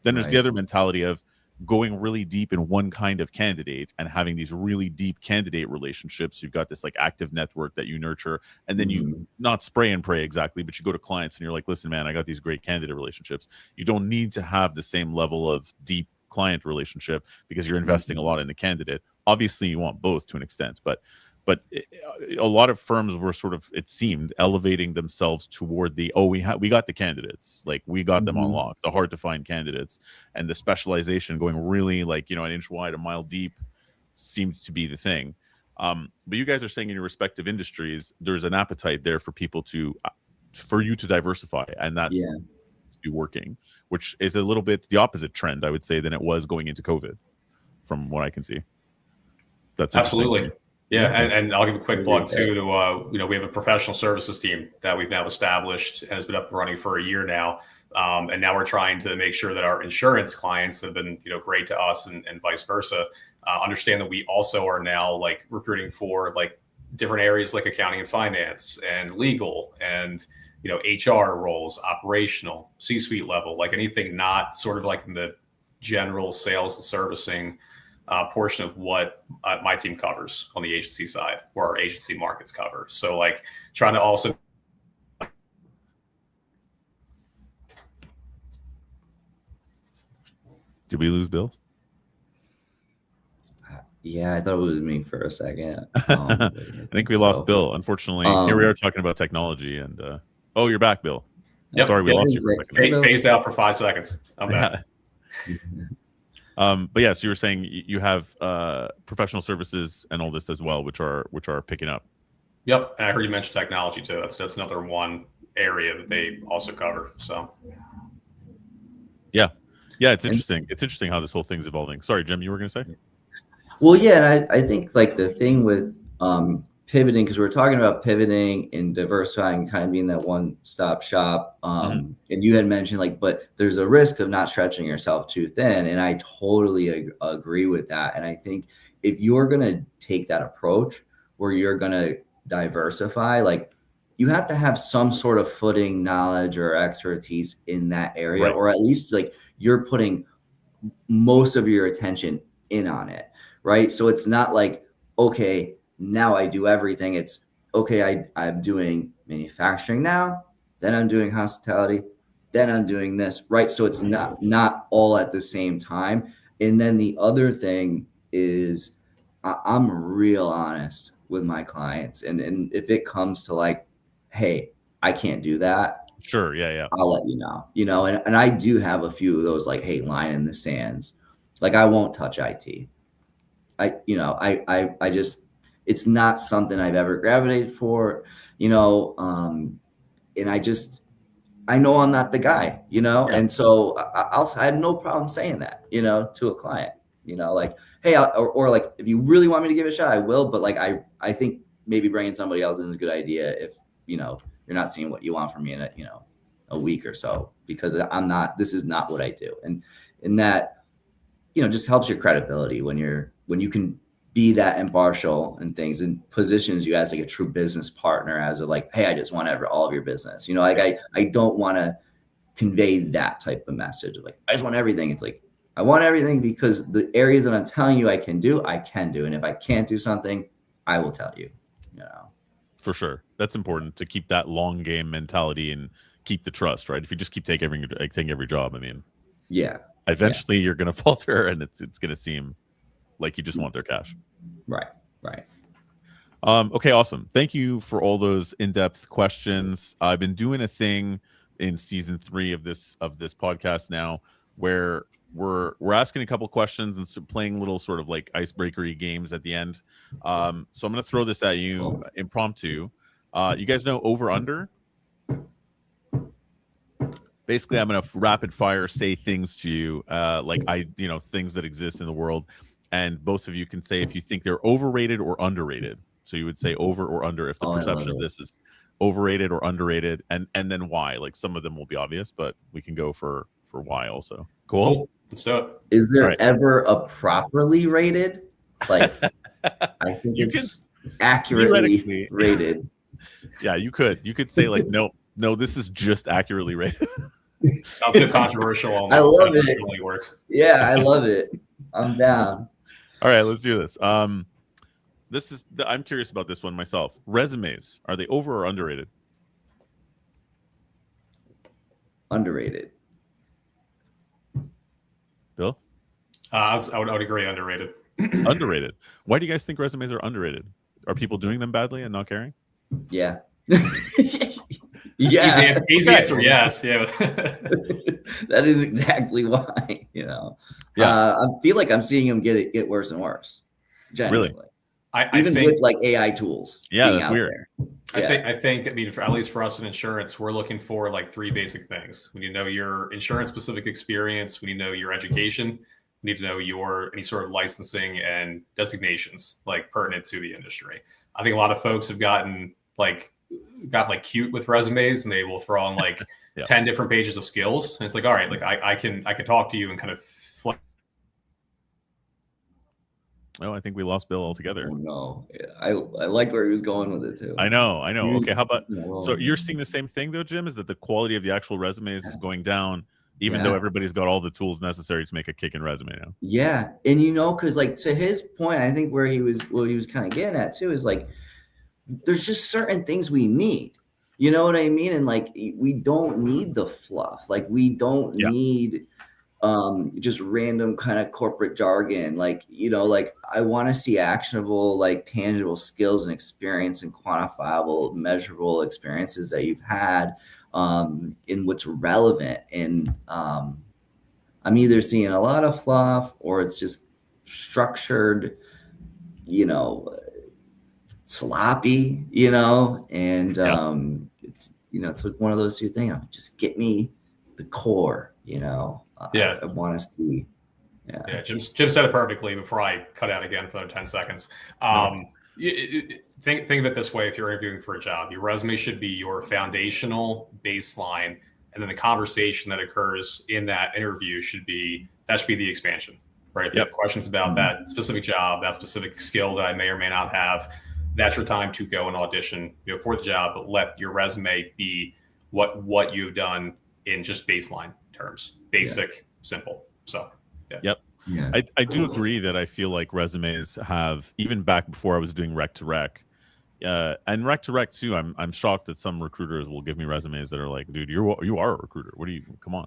Then there's the other mentality of going really deep in one kind of candidate and having these really deep candidate relationships. You've got this like active network that you nurture, and then you not spray and pray exactly, but you go to clients and you're like, listen, man, I got these great candidate relationships. You don't need to have the same level of deep client relationship, because you're investing a lot in the candidate. Obviously you want both to an extent, but but a lot of firms were sort of, it seemed, elevating themselves toward the, we got the candidates, like we got them on lock, the hard to find candidates, and the specialization going really like, an inch wide, a mile deep seemed to be the thing. But you guys are saying in your respective industries, there's an appetite there for people for you to diversify, and that's to be working, which is a little bit the opposite trend, I would say, than it was going into COVID, from what I can see. That's absolutely. Yeah, and I'll give a quick plug too to we have a professional services team that we've now established and has been up and running for a year now, and now we're trying to make sure that our insurance clients that have been great to us and vice versa understand that we also are now like recruiting for like different areas like accounting and finance and legal and HR roles, operational, C-suite level, like anything not sort of like in the general sales and servicing portion of what my team covers on the agency side, or our agency markets cover. So like trying to also. Did we lose Bill? Yeah, I thought it was me for a second. I think we lost Bill. Unfortunately, here we are talking about technology, and you're back, Bill. Yep. Sorry, we lost you for a second. Phased out for 5 seconds. I'm back. But yeah, so you were saying you have professional services and all this as well, which are picking up. Yep, and I heard you mention technology too. That's another one area that they also cover. So yeah, it's interesting. It's interesting how this whole thing's evolving. Sorry, Jim, you were going to say? Well, yeah, and I think like the thing with pivoting, because we're talking about pivoting and diversifying, kind of being that one-stop shop. And you had mentioned like, but there's a risk of not stretching yourself too thin, and I totally agree with that. And I think if you're gonna take that approach where you're gonna diversify, like you have to have some sort of footing, knowledge, or expertise in that area, or at least like you're putting most of your attention in on it, right? So it's not like, okay, now I do everything. It's okay, I'm doing manufacturing now, then I'm doing hospitality, then I'm doing this, right? So it's not all at the same time. And then the other thing is I'm real honest with my clients. And if it comes to like, hey, I can't do that. Sure, yeah. I'll let you know. And I do have a few of those like, hey, line in the sands. Like I won't touch IT. I just, it's not something I've ever gravitated for, and I know I'm not the guy, and so I had no problem saying that, to a client, like, hey, or like, if you really want me to give it a shot, I will. But like, I think maybe bringing somebody else is a good idea if, you're not seeing what you want from me in a week or so, because this is not what I do. And that, just helps your credibility when you can be that impartial and things, and positions you as like a true business partner, as a like, hey, I just want all of your business. Like I don't want to convey that type of message of like, I just want everything. It's like, I want everything because the areas that I'm telling you I can do. And if I can't do something, I will tell you, For sure. That's important to keep that long game mentality and keep the trust, right? If you just keep taking every job, I mean, eventually you're going to falter, and it's going to seem like you just want their cash. Right. Okay, awesome. Thank you for all those in-depth questions. I've been doing a thing in season 3 of this podcast now, where we're asking a couple questions and playing little sort of like icebreakery games at the end. So I'm going to throw this at you impromptu. You guys know over under? Basically, I'm going to rapid fire say things to you, things that exist in the world. And both of you can say if you think they're overrated or underrated. So you would say over or under if the perception of this is overrated or underrated, and then why. Like some of them will be obvious, but we can go for why also. Cool. So is there ever a properly rated? Like I think it's accurately rated. Yeah, you could say like, no, this is just accurately rated. Sounds too controversial. I love it. Really works. Yeah, I love it. I'm down. All right, let's do this. I'm curious about this one myself. Resumes, are they over or underrated? Underrated. Bill? I would agree, underrated. Underrated. Why do you guys think resumes are underrated? Are people doing them badly and not caring? Yeah. Yeah. Easy answer, yes. Yeah. That is exactly why, Yeah. I feel like I'm seeing them get worse and worse. Genuinely. I Even think, with like AI tools Yeah, being that's out weird. there. I think, at least for us in insurance, we're looking for like 3 basic things. We need to know your insurance specific experience. We need to know your education. We need to know any sort of licensing and designations like pertinent to the industry. I think a lot of folks have gotten cute with resumes, and they will throw on like 10 different pages of skills. And it's like, all right, like I can talk to you and kind of Oh, I think we lost Bill altogether. Oh no. I liked where he was going with it too. I know. Okay, how about, so you're seeing the same thing though, Jim? Is that the quality of the actual resumes is going down, even though everybody's got all the tools necessary to make a kicking resume now? Yeah. And because like to his point, I think what he was kind of getting at too is like there's just certain things we need. You know what I mean? And like we don't need the fluff. Like we don't need just random kind of corporate jargon. Like, like I want to see actionable, like tangible skills and experience and quantifiable, measurable experiences that you've had in what's relevant. And I'm either seeing a lot of fluff or it's just structured, sloppy, and it's like one of those two things. Just get me the core, I want to see. Yeah, Jim said it perfectly before I cut out again for another 10 seconds. Think of it this way: if you're interviewing for a job, your resume should be your foundational baseline, and then the conversation that occurs in that interview should be the expansion, right? If you have questions about that specific job, that specific skill that I may or may not have, that's your time to go and audition, for the job. But let your resume be what you've done in just baseline terms, basic, simple. So, yeah. I do agree that I feel like resumes have, even back before I was doing rec to rec, and rec to rec too. I'm shocked that some recruiters will give me resumes that are like, dude, you are a recruiter. What do you? Come on.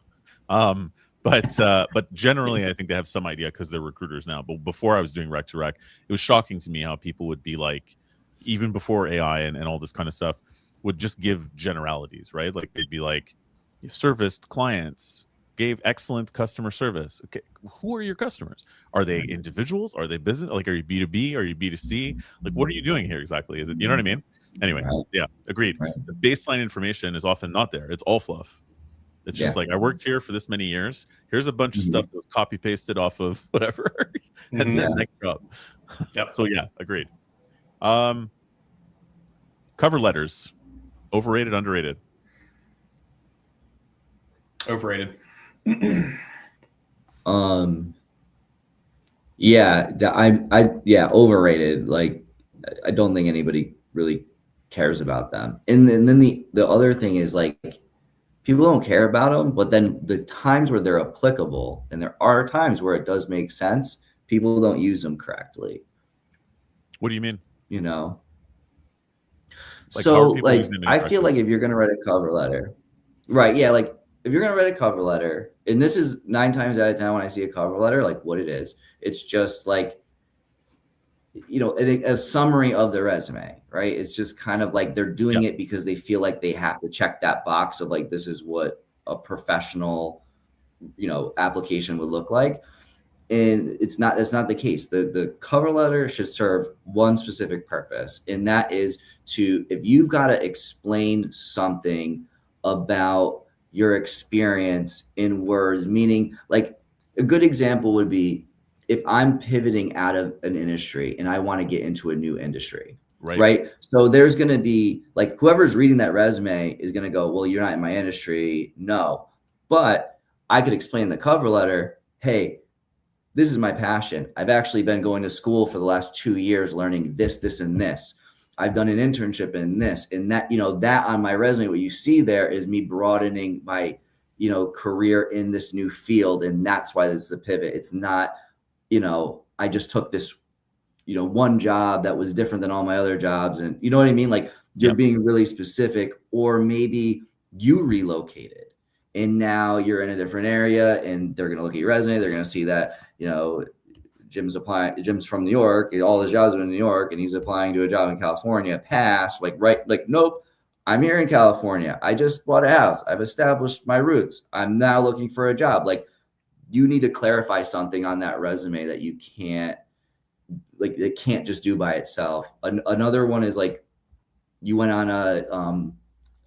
But generally, I think they have some idea because they're recruiters now. But before I was doing rec to rec, it was shocking to me how people would be like, even before AI and all this kind of stuff, would just give generalities, right? Like they'd be like, you serviced clients, gave excellent customer service. Okay, who are your customers? Are they individuals? Are they business? Like, are you B2B? Are you B2C? Like, what are you doing here exactly? Is it, you know what I mean? Anyway, agreed. The baseline information is often not there. It's all fluff. It's just like, I worked here for this many years. Here's a bunch of stuff that was copy pasted off of whatever. And then next job. So agreed. Cover letters, overrated, underrated? Overrated. Overrated. Like, I don't think anybody really cares about them. And then the other thing is like, people don't care about them, but then the times where they're applicable, and there are times where it does make sense, people don't use them correctly. What do you mean? Like, so like, I feel like if you're going to write a cover letter, right? Yeah. Like if you're going to write a cover letter, and this is 9 times out of 10 when I see a cover letter, like what it is, it's just like, a summary of the resume, right? It's just kind of like they're doing it because they feel like they have to check that box of like, this is what a professional, application would look like. And that's not the case. The cover letter should serve one specific purpose. And that is if you've got to explain something about your experience in words, meaning like a good example would be, if I'm pivoting out of an industry and I want to get into a new industry, right? So there's going to be like, whoever's reading that resume is going to go, well, you're not in my industry. No, but I could explain in the cover letter, hey, this is my passion. I've actually been going to school for the last 2 years, learning this, this, and this. I've done an internship in this and that, that on my resume, what you see there is me broadening my, career in this new field. And that's why this is the pivot. It's not, I just took this, one job that was different than all my other jobs. And you know what I mean? Like you're being really specific, or maybe you relocated and now you're in a different area and they're going to look at your resume. They're going to see that, Jim's from New York, all his jobs are in New York, and he's applying to a job in California, pass, nope, I'm here in California. I just bought a house. I've established my roots. I'm now looking for a job. Like, you need to clarify something on that resume that you can't, like, it can't just do by itself. Another one is like, you went on a,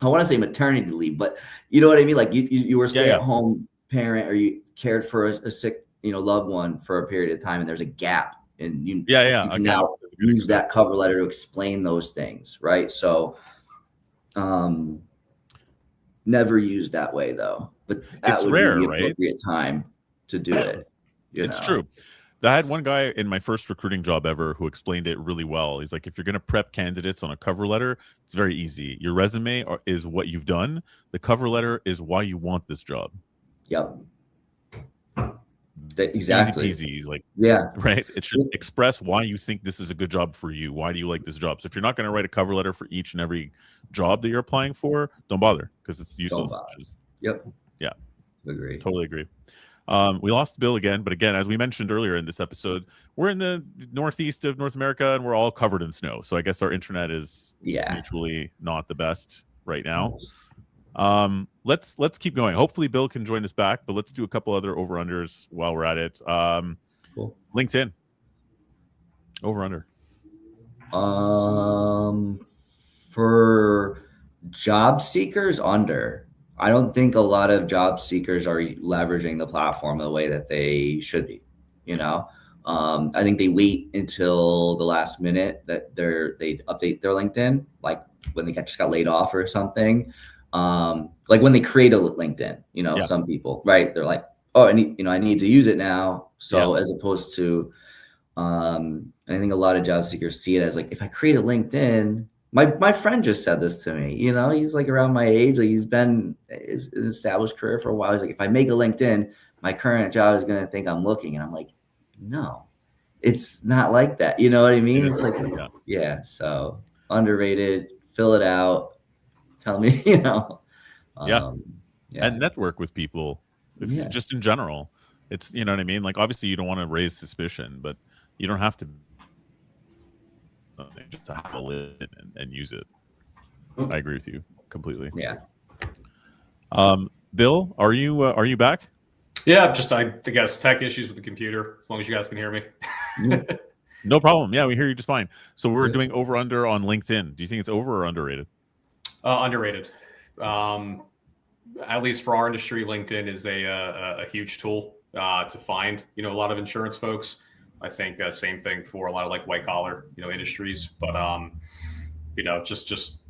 I want to say maternity leave, but you know what I mean? Like you were a stay-at-home parent, or you cared for a sick, loved one for a period of time, and there's a gap, and you can now use that cover letter to explain those things, right? So, never used that way though, but that it's would rare, be the right? appropriate time to do it. It's true. I had one guy in my first recruiting job ever who explained it really well. He's like, if you're going to prep candidates on a cover letter, it's very easy. Your resume is what you've done. The cover letter is why you want this job. Yep. Exactly. Easy peasy. He's like, yeah, right. It should express why you think this is a good job for you. Why do you like this job? So if you're not going to write a cover letter for each and every job that you're applying for, don't bother, because it's useless. Yep. Yeah. Agree. Totally agree. We lost Bill again, but again, as we mentioned earlier in this episode, we're in the northeast of North America and we're all covered in snow. So I guess our internet is mutually not the best right now. Let's keep going. Hopefully Bill can join us back, but let's do a couple other over-unders while we're at it. Cool. LinkedIn. Over-under. For job seekers, under. I don't think a lot of job seekers are leveraging the platform the way that they should be. I think they wait until the last minute that they update their LinkedIn, like when they just got laid off or something. Like when they create a LinkedIn, some people, right? They're like, oh, I need to use it now. So as opposed to, I think a lot of job seekers see it as like, if I create a LinkedIn. My friend just said this to me, he's like around my age, like he's been an established career for a while. He's like, if I make a LinkedIn, my current job is going to think I'm looking. And I'm like, no, it's not like that. You know what I mean? It's like, so underrated, fill it out. Tell me, and network with people just in general. It's, you know what I mean? Like, obviously you don't want to raise suspicion, but you don't have to just to have a lid and use it. I agree with you completely. Yeah. Bill, are you back? Yeah, I guess tech issues with the computer. As long as you guys can hear me. No problem. Yeah, we hear you just fine. So we're doing over under on LinkedIn. Do you think it's over or underrated? Underrated. At least for our industry, LinkedIn is a huge tool to find a lot of insurance folks. I think same thing for a lot of like white collar, industries. But just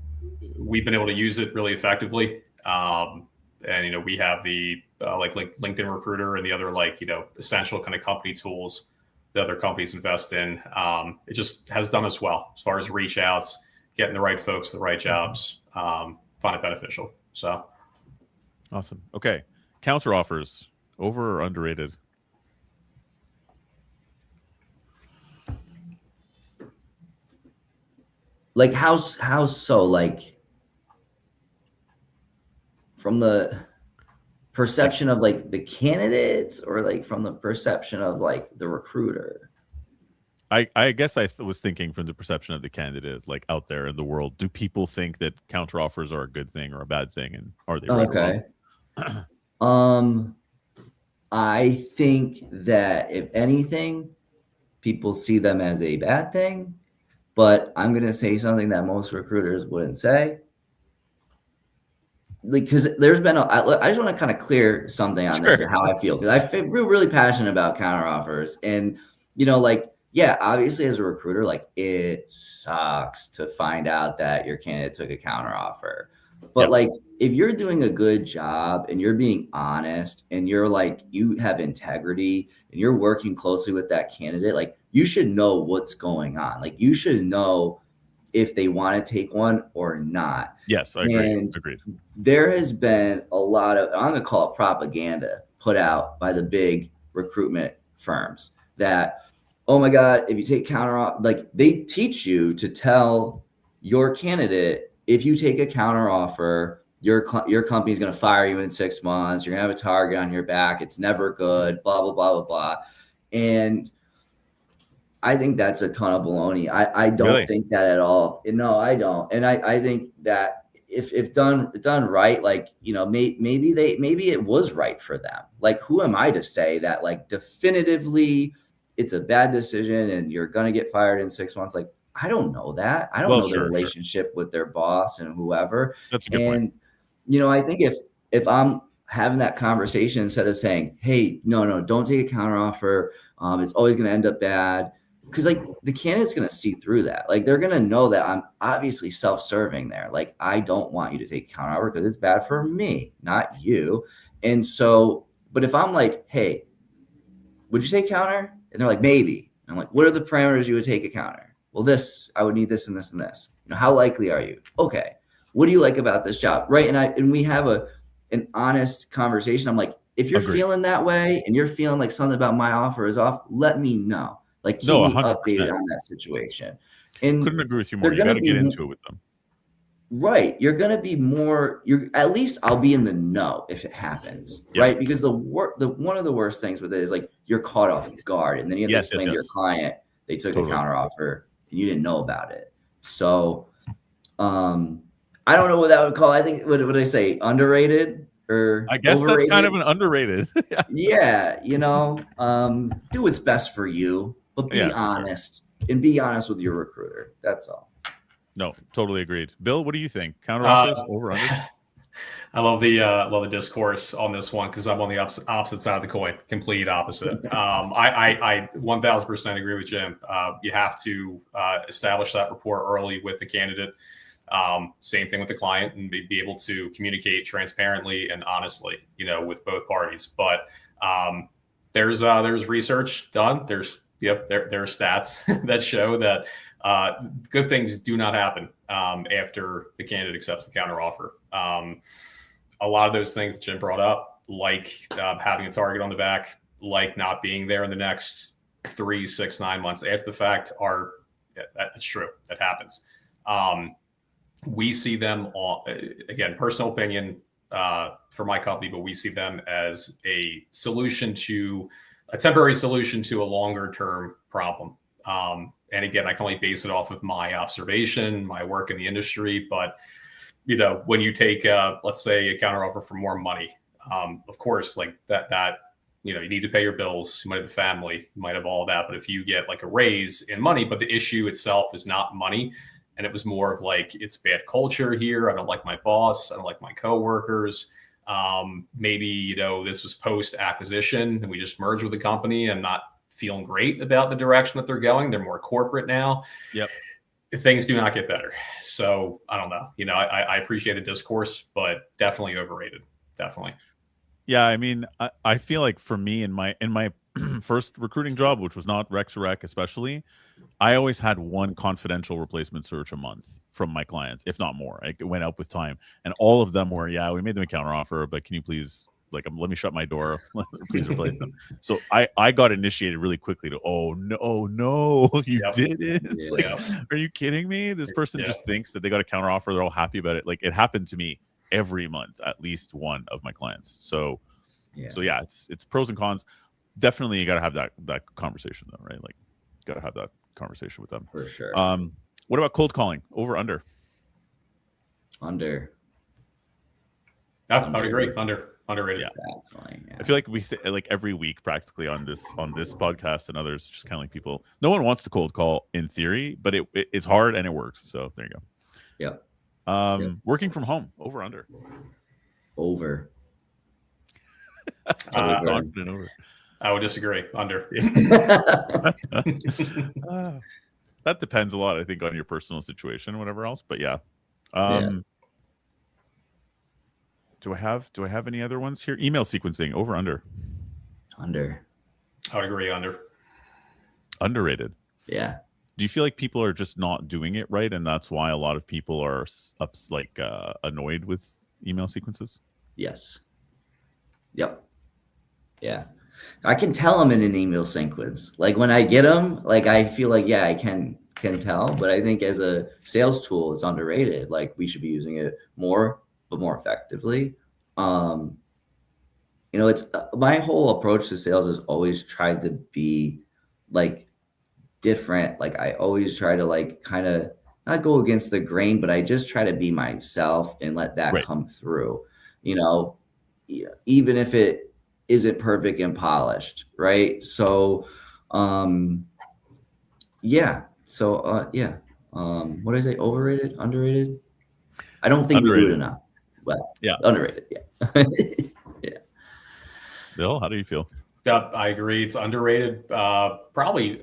we've been able to use it really effectively. And we have the like LinkedIn Recruiter and the other essential kind of company tools that other companies invest in. It just has done us well as far as reach outs, getting the right folks, the right jobs. Find it beneficial. So awesome. Okay, counter offers, over or underrated? Like how so? Like from the perception of like the candidates, or like from the perception of like the recruiter? I guess I was thinking from the perception of the candidate, like out there in the world. Do people think that counter offers are a good thing or a bad thing, and are they right or wrong? I think that if anything, people see them as a bad thing. But I'm going to say something that most recruiters wouldn't say. Like, because there's been, I just want to kind of clear something on this and how I feel. Because I feel really passionate about counter offers. And, obviously as a recruiter, like it sucks to find out that your candidate took a counter offer. But like, if you're doing a good job and you're being honest and you're like, you have integrity and you're working closely with that candidate, like you should know what's going on. Like you should know if they want to take one or not. Yes, I agree. And agreed. There has been a lot of, I'm going to call it propaganda, put out by the big recruitment firms that, oh my God, if you take counter, like they teach you to tell your candidate, if you take a counter offer, your company is going to fire you in 6 months. You're going to have a target on your back. It's never good, blah, blah, blah, blah, blah. And I think that's a ton of baloney. I don't Really? think that at all. No, I don't. And I think that if done right, like, you know, maybe it was right for them. Like, who am I to say that like definitively it's a bad decision and you're gonna get fired in 6 months? Like, I don't know that. I don't Well, know the sure. relationship with their boss and whoever. That's a good point. And you know, I think if I'm having that conversation instead of saying, "Hey, no, don't take a counteroffer. It's always going to end up bad," because like the candidate's going to see through that. Like they're going to know that I'm obviously self-serving there. Like I don't want you to take a counteroffer because it's bad for me, not you. And so, but if I'm like, "Hey, would you take counter?" And they're like, "Maybe." And I'm like, "What are the parameters you would take a counter?" "Well, this, I would need this and this and this. You know, how likely are you?" "Okay. What do you like about this job?" Right. And we have an honest conversation. I'm like, if you're Agreed. feeling that way and you're feeling like something about my offer is off, let me know. Like keep No, me 100%. updated on that situation. And Couldn't agree with you more. they're You gonna got to be get into it with them. right. You're gonna be more. You're at least I'll be in the know if it happens, Yeah. right? Because the one of the worst things with it is like you're caught off guard, and then you have to explain to your client they took a counter offer and you didn't know about it. So, I don't know what that would call. I think what would I say? Underrated or I guess overrated? that's kind of an underrated. Yeah. Yeah, you know, do what's best for you, but be honest and be honest with your recruiter. That's all. No, totally agreed. Bill, what do you think? Counter offers, over under? I love the discourse on this one because I'm on the opposite side of the coin, complete opposite. I 1000% agree with Jim. You have to establish that rapport early with the candidate. Same thing with the client, and be able to communicate transparently and honestly, you know, with both parties. But there's research done. There are stats that show that good things do not happen after the candidate accepts the counteroffer. A lot of those things that Jim brought up, like having a target on the back, like not being there in the next 3, 6, 9 months after the fact, that's true. That happens. We see them all, again, personal opinion for my company, but we see them as a temporary solution to a longer term problem. And again, I can only base it off of my observation, my work in the industry. But, you know, when you take, let's say, a counteroffer for more money, of course, like that, you know, you need to pay your bills. You might have a family, you might have all that. But if you get like a raise in money, but the issue itself is not money, and it was more of like, it's bad culture here. I don't like my boss. I don't like my coworkers. Maybe, you know, this was post acquisition and we just merged with the company and not feeling great about the direction that they're going. They're more corporate now. Yep. Things do not get better. So I don't know. You know, I appreciate the discourse, but definitely overrated. Definitely. Yeah, I mean, I feel like for me in my first recruiting job, which was not Rex Rec especially, I always had one confidential replacement search a month from my clients, if not more. It went up with time, and all of them were, yeah, we made them a counteroffer, but can you please, like, let me shut my door, please replace them. So I got initiated really quickly to, oh no, you didn't. Yeah. Like, are you kidding me? This person just thinks that they got a counteroffer, they're all happy about it. Like, it happened to me every month, at least one of my clients. So yeah, it's pros and cons. Definitely, you got to have that conversation though, right? Like, got to have that conversation with them for sure. What about cold calling? Over, under? Under. I would agree. Underrated. Definitely, yeah. I feel like we say like every week practically on this podcast and others, just kind of like people. No one wants to cold call in theory, but it's hard and it works. So there you go. Yep. Working from home. Over, under? Over. Confident over. I would disagree. Under. That depends a lot, I think, on your personal situation and whatever else. But yeah. Do I have any other ones here? Email sequencing. Over, under? Under. I would agree. Under. Underrated. Yeah. Do you feel like people are just not doing it right, and that's why a lot of people are annoyed with email sequences? Yes. Yep. Yeah. I can tell them in an email sequence. Like when I get them, like I feel like, yeah, I can tell, but I think as a sales tool, it's underrated. Like we should be using it more, but more effectively. You know, it's my whole approach to sales has always tried to be like different. Like I always try to like kind of not go against the grain, but I just try to be myself and let that Right. come through, you know, even if it isn't perfect and polished. Right. So, yeah. So, yeah. What did I say? Overrated, underrated? I don't think we do it Underrated. enough. Well, Yeah. underrated. Yeah. Yeah. Bill, how do you feel? I agree. It's underrated. Probably,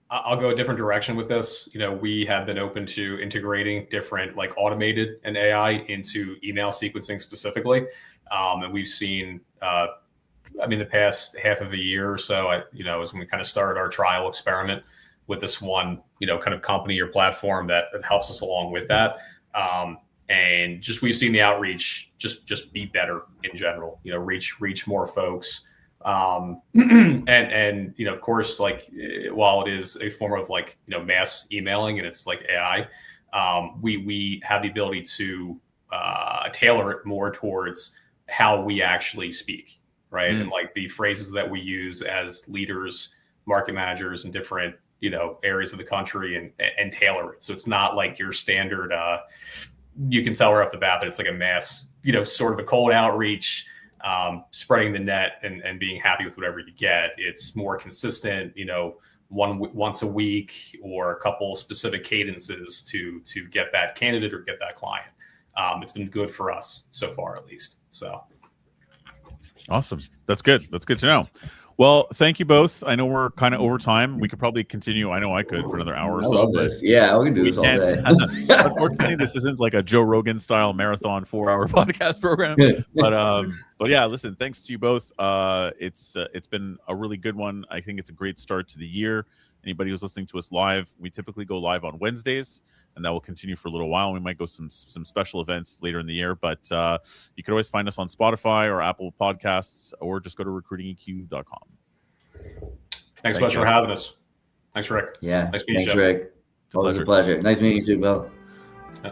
I'll go a different direction with this. You know, we have been open to integrating different like automated and AI into email sequencing specifically, and we've seen. I mean, the past half of a year or so, you know, is when we kind of started our trial experiment with this one, you know, kind of company or platform that helps us along with that. And just we've seen the outreach just be better in general. You know, reach more folks. And you know, of course, like while it is a form of like, you know, mass emailing and it's like AI, we have the ability to tailor it more towards how we actually speak, right? And like the phrases that we use as leaders, market managers in different, you know, areas of the country and tailor it. So it's not like your standard, you can tell right off the bat that it's like a mass, you know, sort of a cold outreach, spreading the net and being happy with whatever you get. It's more consistent, you know, once a week or a couple specific cadences to get that candidate or get that client. It's been good for us so far, at least. So awesome. That's good. That's good to know. Well, thank you both. I know we're kind of over time. We could probably continue. I know I could for another hour or I so. love this. Yeah, we can do this all day. Unfortunately, this isn't like a Joe Rogan style marathon 4-hour podcast program. But yeah, listen, thanks to you both. It's been a really good one. I think it's a great start to the year. Anybody who's listening to us live, we typically go live on Wednesdays, and that will continue for a little while. We might go some special events later in the year, but you can always find us on Spotify or Apple Podcasts, or just go to recruitingeq.com. Thanks so much for having us. Thanks, Rick. Yeah. Nice meeting you. Thanks, Rick. Always a pleasure. Nice meeting you too, Bill. Yeah.